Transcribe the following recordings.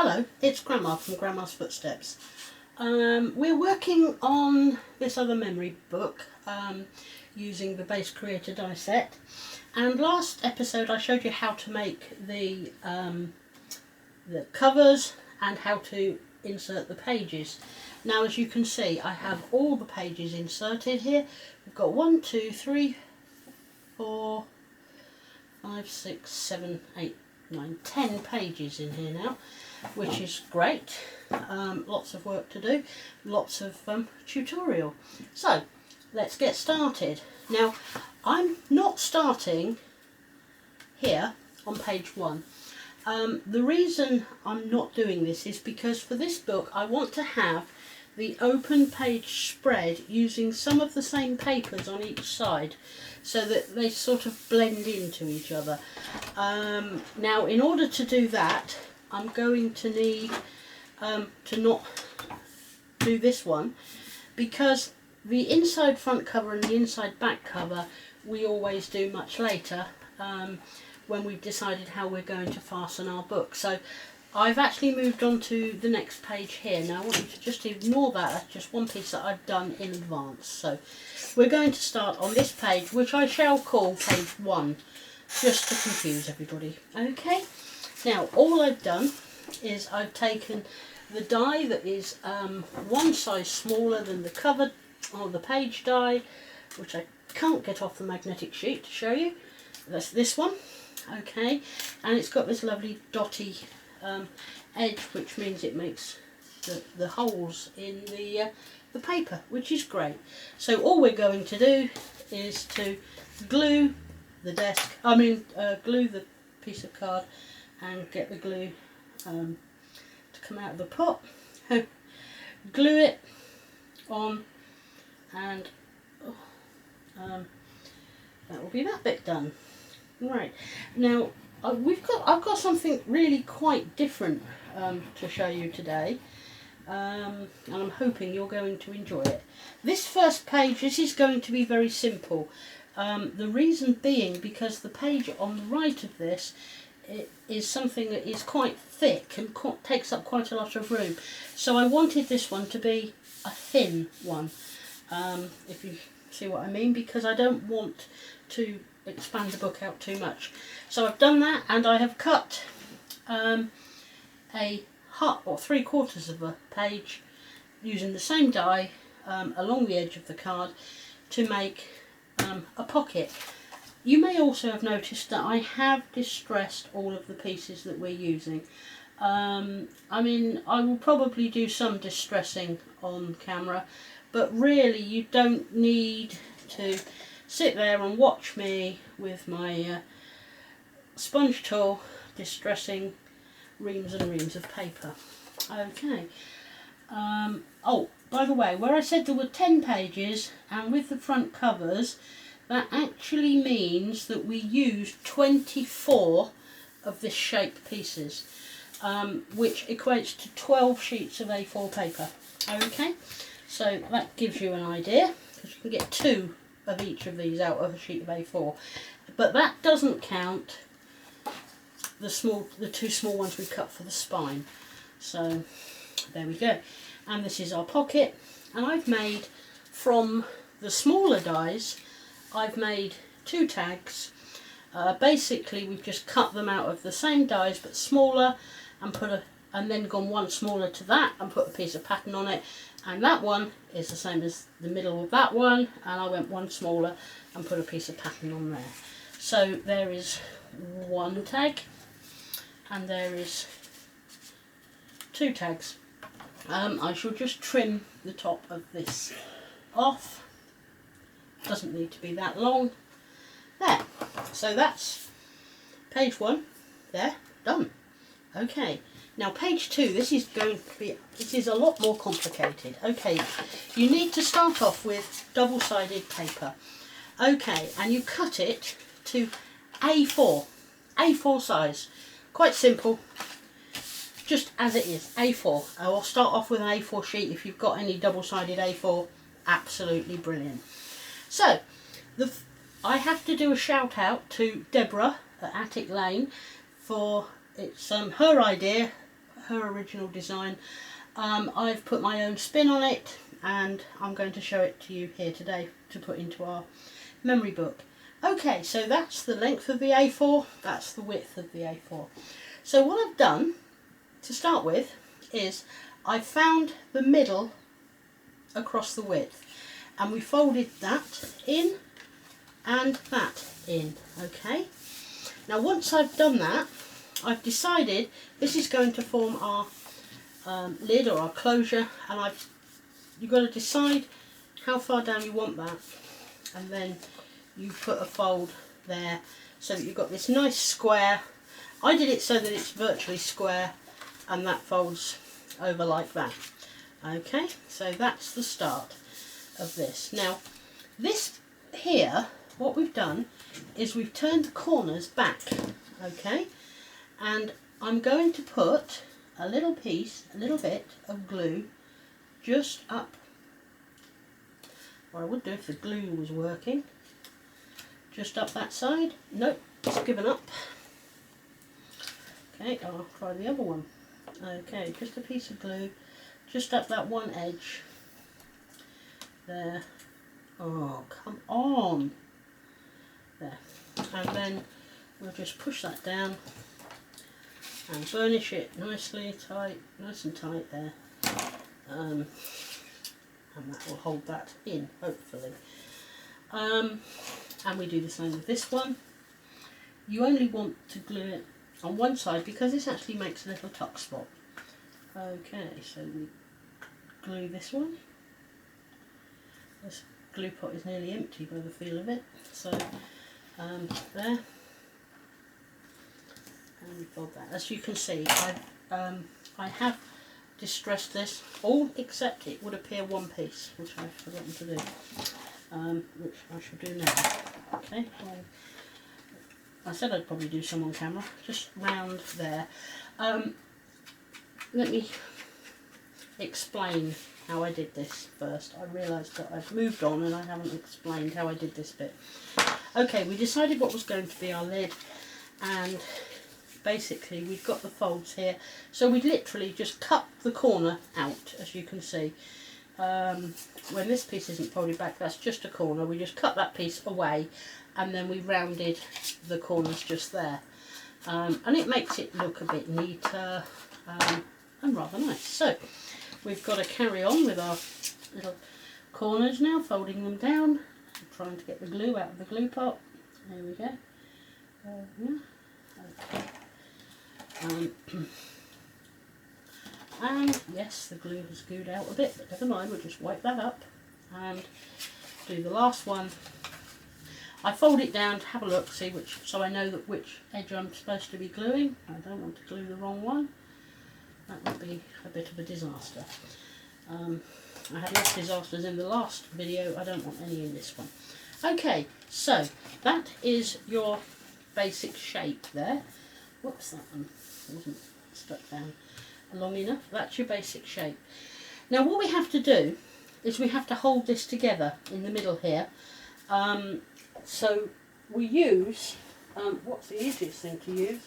Hello, it's Grandma from Grandma's Footsteps. We're working on this other memory book using the Base Creator die set, and last episode I showed you how to make the covers and how to insert the pages. Now, as you can see, I have all the pages inserted here. We've got 1, 2, 3, 4, 5, 6, 7, 8, 9, 10 pages in here now, which is great. Lots of work to do, lots of tutorial. So let's get started. Now, I'm not starting here on page 1. The reason I'm not doing this is because for this book I want to have the open page spread using some of the same papers on each side so that they sort of blend into each other. Now, in order to do that, I'm going to need to not do this one, because the inside front cover and the inside back cover we always do much later when we've decided how we're going to fasten our book. So I've actually moved on to the next page here. Now I want you to just ignore that, that's just one piece that I've done in advance. So we're going to start on this page, which I shall call page 1, just to confuse everybody. Okay, now all I've done is I've taken the die that is one size smaller than the cover or the page die, which I can't get off the magnetic sheet to show you. That's this one. Okay, and it's got this lovely dotty edge, which means it makes the holes in the paper, which is great. So all we're going to do is to glue the desk, glue the piece of card and get the glue to come out of the pot. Glue it on, and that will be that bit done. Right, now I've got something really quite different to show you today, and I'm hoping you're going to enjoy it. This first page, this is going to be very simple. The reason being because the page on the right of this is something that is quite thick and takes up quite a lot of room. So I wanted this one to be a thin one, if you see what I mean, because I don't want to expand the book out too much. So I've done that, and I have cut a half or 3/4 of a page using the same die along the edge of the card to make a pocket. You may also have noticed that I have distressed all of the pieces that we're using. I mean, I will probably do some distressing on camera, but really you don't need to sit there and watch me with my sponge tool distressing reams and reams of paper. Okay. Oh, by the way, where I said there were 10 pages and with the front covers, that actually means that we used 24 of this shape pieces, which equates to 12 sheets of A4 paper. Okay, so that gives you an idea, because you can get 2 of each of these out of a sheet of A4, but that doesn't count the 2 small ones we cut for the spine. So there we go, and this is our pocket. And I've made, from the smaller dies, I've made 2 tags. Basically we've just cut them out of the same dies but smaller, and then gone one smaller to that and put a piece of pattern on it, and that one is the same as the middle of that one, and I went one smaller and put a piece of pattern on there. So there is 1 tag, and there is 2 tags. I shall just trim the top of this off. Doesn't need to be that long. There. So that's page 1 there, done. Okay, now page 2, this is a lot more complicated. Okay, you need to start off with double-sided paper. Okay, and you cut it to A4 size. Quite simple, just as it is, A4. I will start off with an A4 sheet. If you've got any double-sided A4, absolutely brilliant. So, I have to do a shout out to Deborah at Attic Lane for it's her idea her original design. I've put my own spin on it, and I'm going to show it to you here today to put into our memory book. Okay, so that's the length of the A4, that's the width of the A4. So what I've done to start with is I found the middle across the width, and we folded that in and that in. Okay, now once I've done that, I've decided this is going to form our lid or our closure, and you've got to decide how far down you want that, and then you put a fold there so that you've got this nice square. I did it so that it's virtually square, and that folds over like that. Okay, so that's the start of this. Now this here, what we've done is we've turned the corners back. Okay, and I'm going to put a little bit of glue just up, or I would do if the glue was working, just up that side. Nope, it's given up. Okay, I'll try the other one. Okay, just a piece of glue just up that one edge there. Oh, come on. There. And then we'll just push that down and burnish it nicely tight, nice and tight there. And that will hold that in, hopefully. And we do the same with this one. You only want to glue it on one side because this actually makes a little tuck spot. Okay, so we glue this one. This glue pot is nearly empty by the feel of it. So there, and we fold that. As you can see, I have distressed this, all except it would appear one piece, which I've forgotten to do, which I shall do now. Okay, I said I'd probably do some on camera, just round there. Let me explain how I did this first. I realised that I've moved on and I haven't explained how I did this bit. Okay, we decided what was going to be our lid, and basically we've got the folds here, so we literally just cut the corner out, as you can see. When this piece isn't folded back, that's just a corner. We just cut that piece away, and then we rounded the corners just there, and it makes it look a bit neater and rather nice. So we've got to carry on with our little corners now, folding them down. I'm trying to get the glue out of the glue pot. There we go. Yeah. Okay. And yes, the glue has gooed out a bit, but never mind, we'll just wipe that up and do the last one. I fold it down to have a look, see which, so I know that which edge I'm supposed to be gluing. I don't want to glue the wrong one. That would be a bit of a disaster. I had less disasters in the last video, I don't want any in this one. Okay, so that is your basic shape there. Whoops, that one wasn't stuck down long enough. That's your basic shape. Now what we have to do is we have to hold this together in the middle here. So we use, what's the easiest thing to use?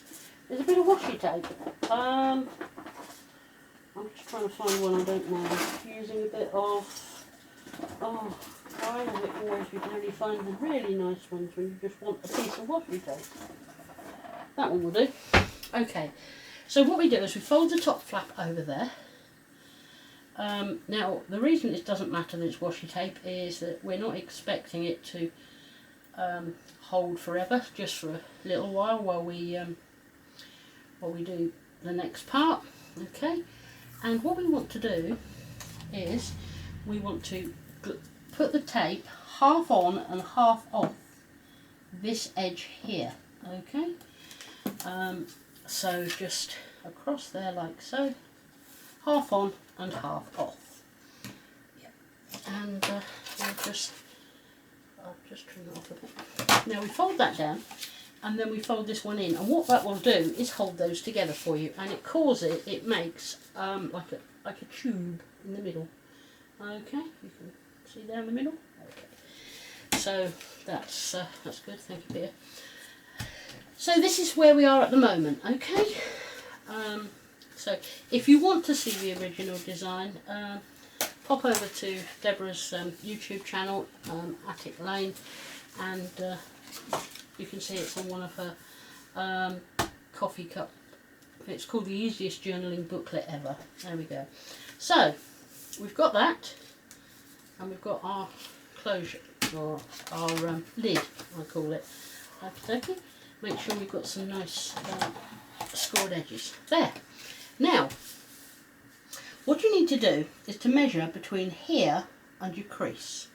There's a bit of washi tape. I'm just trying to find one I don't mind. Using a bit of, oh, why is it always you can only find the really nice ones when you just want a piece of washi tape? That one will do. Okay, so what we do is we fold the top flap over there. Now, the reason it doesn't matter that it's washi tape is that we're not expecting it to hold forever, just for a little while we do the next part. Okay, and what we want to do is we want to put the tape half on and half off this edge here. Okay, so just across there like so, half on and half off. Yep. And I'll just trim it off a bit. Now we fold that down, and then we fold this one in, and what that will do is hold those together for you, and it makes like a tube in the middle. Okay, you can see down the middle. Okay, so that's good. Thank you, Peter. So this is where we are at the moment. Okay, So if you want to see the original design, pop over to Deborah's YouTube channel, Attic Lane, and you can see it's on one of her coffee cup. It's called The Easiest Journaling Booklet Ever. There we go. So we've got that, and we've got our closure, or our lid, I call it. Okay. Make sure we've got some nice scored edges. There. Now, what you need to do is to measure between here and your crease,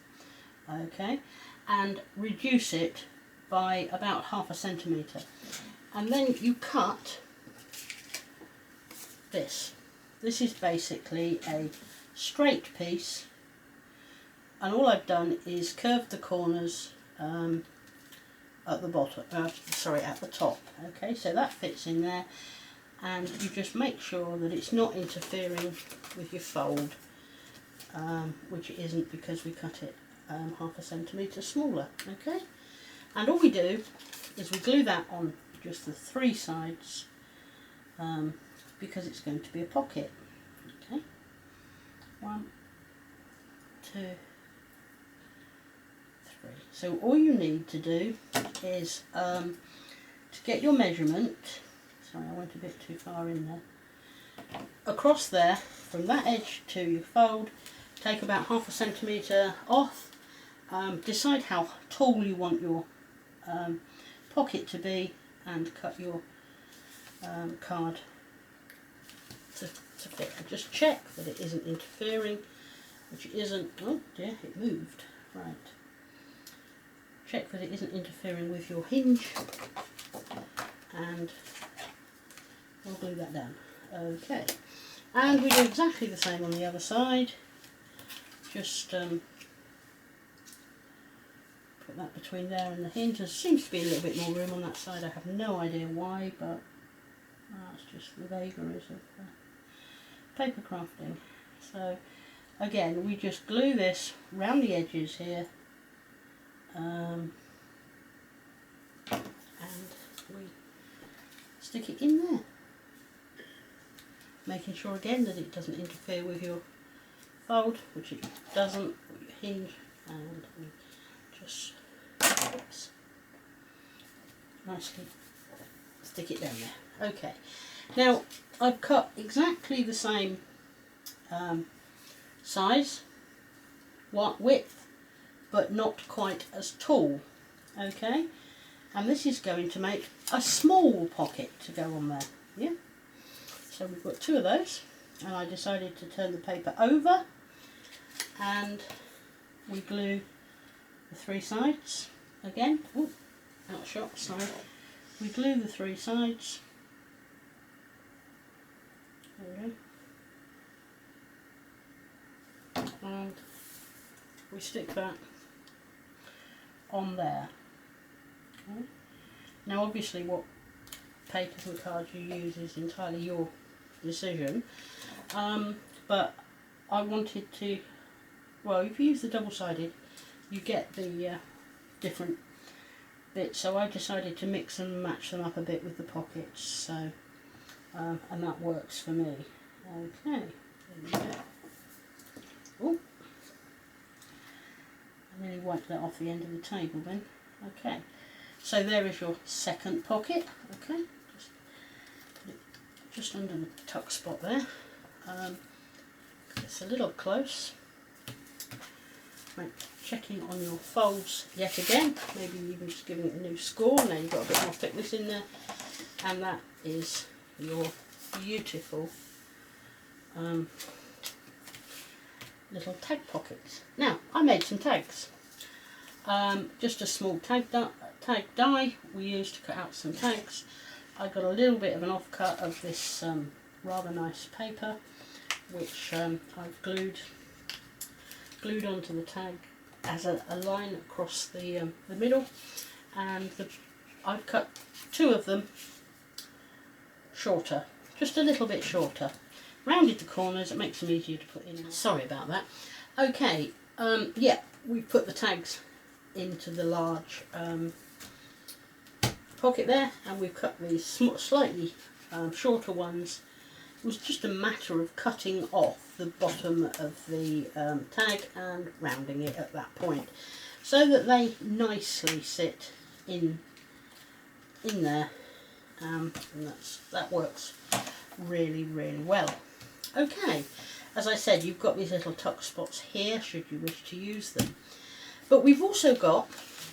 okay, and reduce it by about 1/2 centimetre, and then you cut this. This is basically a straight piece, and all I've done is curved the corners at the bottom, at the top. Okay, so that fits in there, and you just make sure that it's not interfering with your fold, which it isn't because we cut it 1/2 centimetre smaller. Okay, and all we do is we glue that on just the 3 sides, because it's going to be a pocket. Okay, 1, 2, 3. So all you need to do is to get your measurement. Sorry, I went a bit too far in there. Across there, from that edge to your fold, take about 1/2 centimetre off. Decide how tall you want your pocket to be, and cut your card to fit. And just check that it isn't interfering, which it isn't. Oh dear, it moved. Right. Check that it isn't interfering with your hinge, and we'll glue that down. Okay, and we do exactly the same on the other side. Just put that between there and the hinge. There seems to be a little bit more room on that side. I have no idea why, but that's just the vagaries of paper crafting. So again, we just glue this round the edges here, and we stick it in there, making sure again that it doesn't interfere with your fold, which it doesn't, or your hinge, and we just nicely stick it down there. Okay, now I've cut exactly the same size, width, but not quite as tall. Okay, and this is going to make a small pocket to go on there. Yeah, so we've got 2 of those, and I decided to turn the paper over, and we glue the 3 sides again. Oh, out of shot, sorry. We glue the 3 sides. There we go. And we stick that on there. Okay. Now obviously what papers and cards you use is entirely your decision, but I wanted to, well, if you use the double-sided you get the different bits, so I decided to mix and match them up a bit with the pockets, so and that works for me. Okay, there we go. Oh, I nearly wiped that off the end of the table then. Okay, so there is your second pocket. Okay, just put it just under the tuck spot there. It's a little close. Right, checking on your folds yet again, maybe even just giving it a new score. Now you've got a bit more thickness in there, and that is your beautiful little tag pockets. Now I made some tags, just a small tag die we used to cut out some tags. I got a little bit of an offcut of this rather nice paper, which I've glued onto the tag as a line across the middle, and I've cut 2 of them shorter, just a little bit shorter, rounded the corners. It makes them easier to put in. Sorry about that. Okay, yeah, we put the tags into the large pocket there, and we've cut these slightly shorter ones was just a matter of cutting off the bottom of the tag and rounding it at that point, so that they nicely sit in there, and that works really, really well. Okay, as I said, you've got these little tuck spots here should you wish to use them, but we've also got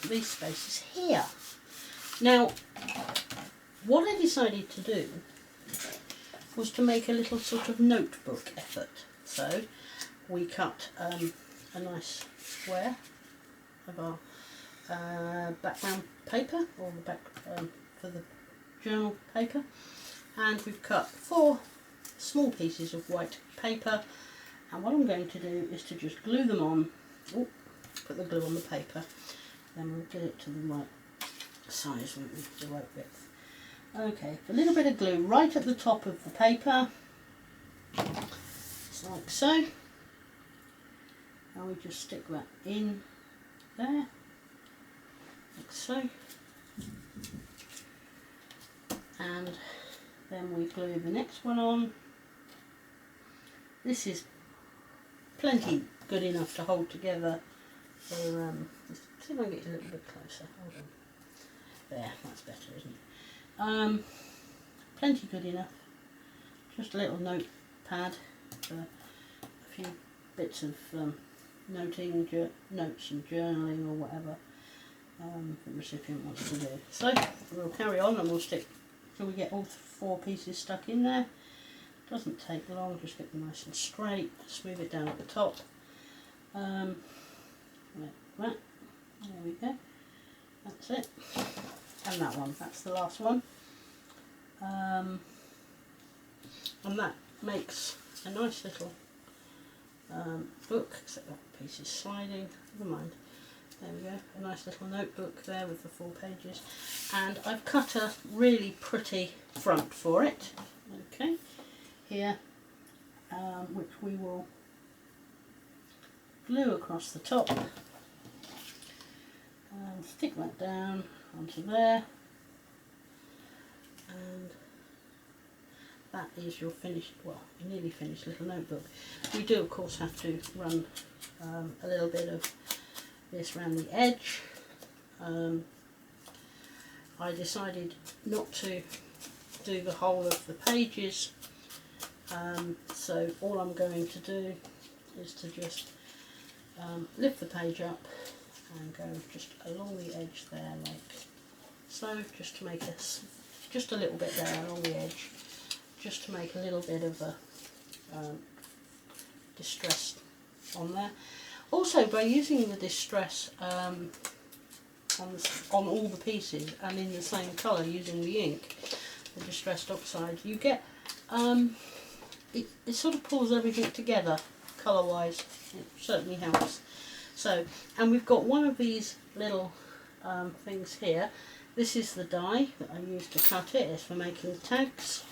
these spaces here. Now, what I decided to do was to make a little sort of notebook effort. So we cut a nice square of our background paper, or the back for the journal paper, and we've cut 4 small pieces of white paper, and what I'm going to do is to just glue them on. Ooh, put the glue on the paper, then we'll get it to the right size, won't we? The right width. Okay, a little bit of glue right at the top of the paper, just like so, and we just stick that in there, like so, and then we glue the next one on. This is plenty good enough to hold together. So, let's see if I can get you a little bit closer. Hold on. There, that's better, isn't it? Plenty good enough. Just a little notepad for a few bits of noting, notes and journaling or whatever the recipient wants to do. So we'll carry on and we'll stick till we get all 4 pieces stuck in there. Doesn't take long, just get them nice and straight, smooth it down at the top. Like that. There we go. That's it. And that one, that's the last one. And that makes a nice little book, except that piece is sliding, never mind. There we go, a nice little notebook there with the 4 pages. And I've cut a really pretty front for it, okay, here, which we will glue across the top and stick that down onto there, and that is your finished, well, your nearly finished little notebook. We do of course have to run a little bit of this around the edge. I decided not to do the whole of the pages, so all I'm going to do is to just lift the page up and go just along the edge there, like so, just to make just a little bit there along the edge, just to make a little bit of a distress on there. Also, by using the distress on all the pieces and in the same colour using the ink, the distressed oxide, you get it sort of pulls everything together colour wise. It certainly helps. So, and we've got one of these little things here. This is the die that I used to cut it. It's for making tags.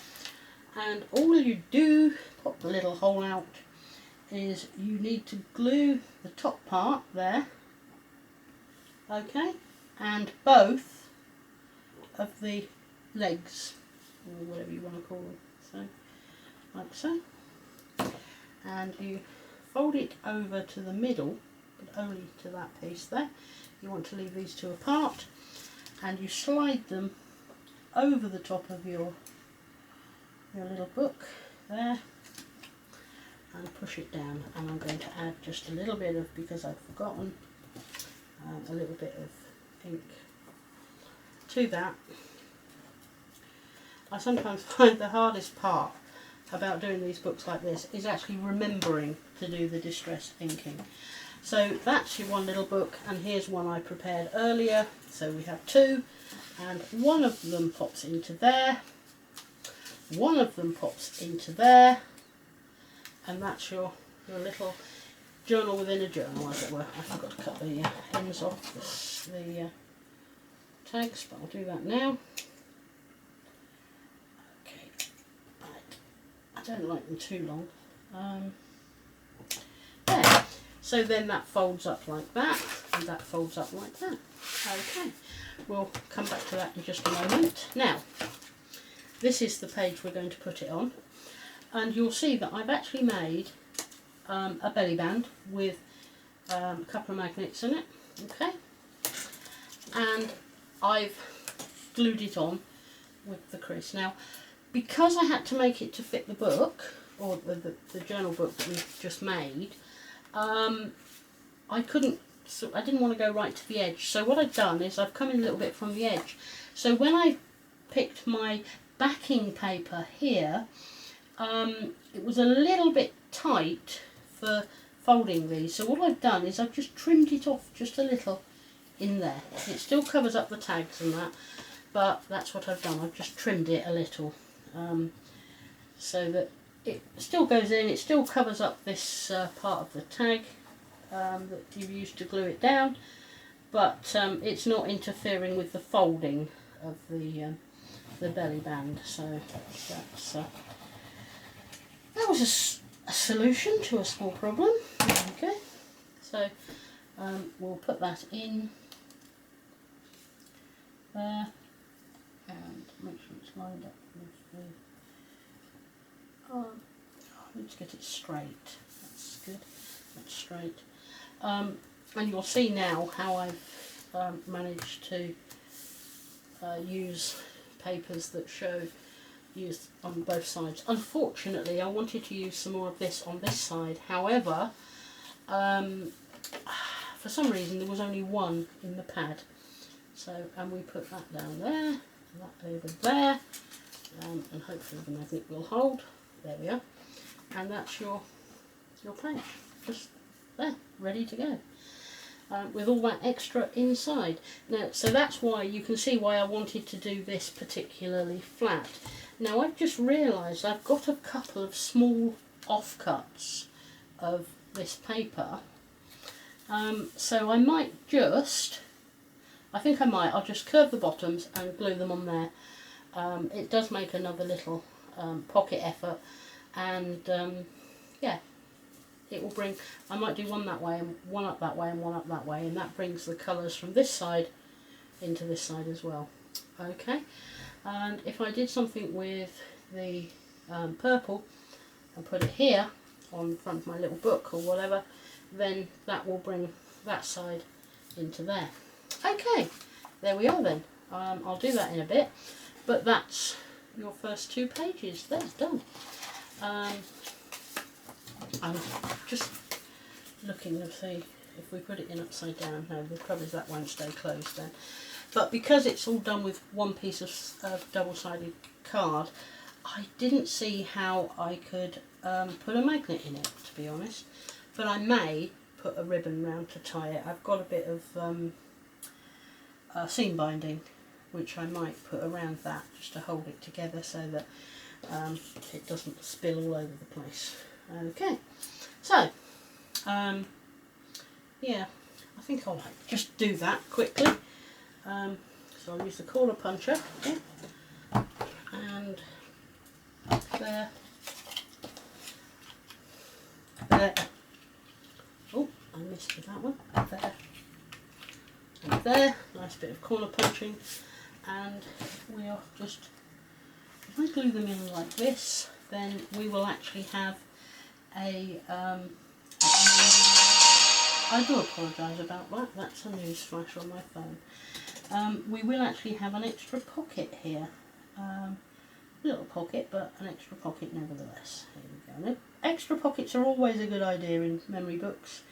And all you do, pop the little hole out, is you need to glue the top part there, okay, and both of the legs, or whatever you want to call them, so, like so, and you fold it over to the middle, but only to that piece there. You want to leave these 2 apart, and you slide them over the top of your little book there and push it down. And I'm going to add just a little bit of, because I'd forgotten, a little bit of ink to that. I sometimes find the hardest part about doing these books like this is actually remembering to do the distressed inking. So that's your one little book, and here's one I prepared earlier. So we have 2, and one of them pops into there, one of them pops into there, and that's your little journal within a journal, as it were. I forgot to cut the ends off the tags, but I'll do that now. Okay, right. I don't like them too long. There. So then that folds up like that, and that folds up like that. Okay, we'll come back to that in just a moment. Now, this is the page we're going to put it on. and you'll see that I've actually made a belly band with a couple of magnets in it, okay, and I've glued it on with the crease. Now, because I had to make it to fit the book, or the journal book that we've just made, I didn't want to go right to the edge. So what I've done is I've come in a little bit from the edge. So when I picked my backing paper here, it was a little bit tight for folding these. So what I've done is I've just trimmed it off just a little in there. It still covers up the tags and that, but that's what I've done. I've just trimmed it a little, so that it still goes in, it still covers up this part of the tag that you've used to glue it down, but it's not interfering with the folding of the belly band. So that's that was a solution to a small problem. Okay, so we'll put that in there and make sure it's lined up with the I need to get it straight. That's good. That's straight. And you'll see now how I've managed to use papers that show used on both sides. Unfortunately, I wanted to use some more of this on this side. However, for some reason there was only one in the pad. So, and we put that down there, and that over there, and hopefully the magnet will hold. There we are, and that's your page, just there, ready to go, with all that extra inside. Now, so that's why you can see why I wanted to do this particularly flat. Now I've just realised I've got a couple of small offcuts of this paper, so I might just, I'll just curve the bottoms and glue them on there. It does make another little pocket effort, and yeah, it will bring, I might do one that way and one up that way and one up that way, and that brings the colours from this side into this side as well. Okay, and if I did something with the purple and put it here on front of my little book or whatever, then that will bring that side into there. Okay, there we are then. I'll do that in a bit, but that's your first 2 pages. That's done. I'm just looking to see if we put it in upside down. No, the trouble is that won't stay closed then. But because it's all done with one piece of double-sided card, I didn't see how I could put a magnet in it, to be honest. But I may put a ribbon round to tie it. I've got a bit of seam binding, which I might put around that just to hold it together so that it doesn't spill all over the place. Okay, so yeah, I think I'll just do that quickly. So I'll use the corner puncher, okay, and there, there. Oh, I missed that one. There and there. Nice bit of corner punching, and we'll just, if I glue them in like this, then we will actually have a I do apologise about that, that's a news flash on my phone. We will actually have an extra pocket here. Little pocket, but an extra pocket nevertheless. Here we go. Extra pockets are always a good idea in memory books.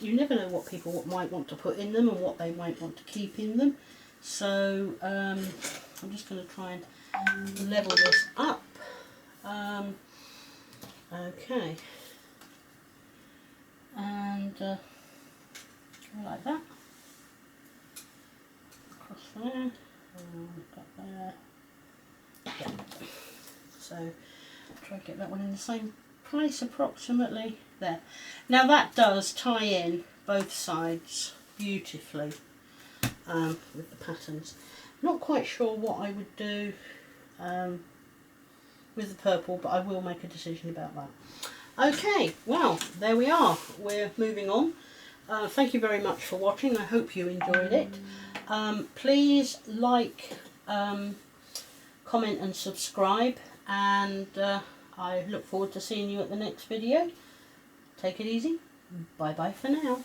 You never know what people might want to put in them and what they might want to keep in them. So I'm just going to try and level this up. Okay, and go like that, across there, and up there. Yeah. So try to get that one in the same place approximately there. Now that does tie in both sides beautifully with the patterns. Not quite sure what I would do with the purple, but I will make a decision about that. Okay, well, there we are. We're moving on. Thank you very much for watching. I hope you enjoyed it. Please like, comment and subscribe, and I look forward to seeing you at the next video. Take it easy. Bye bye for now.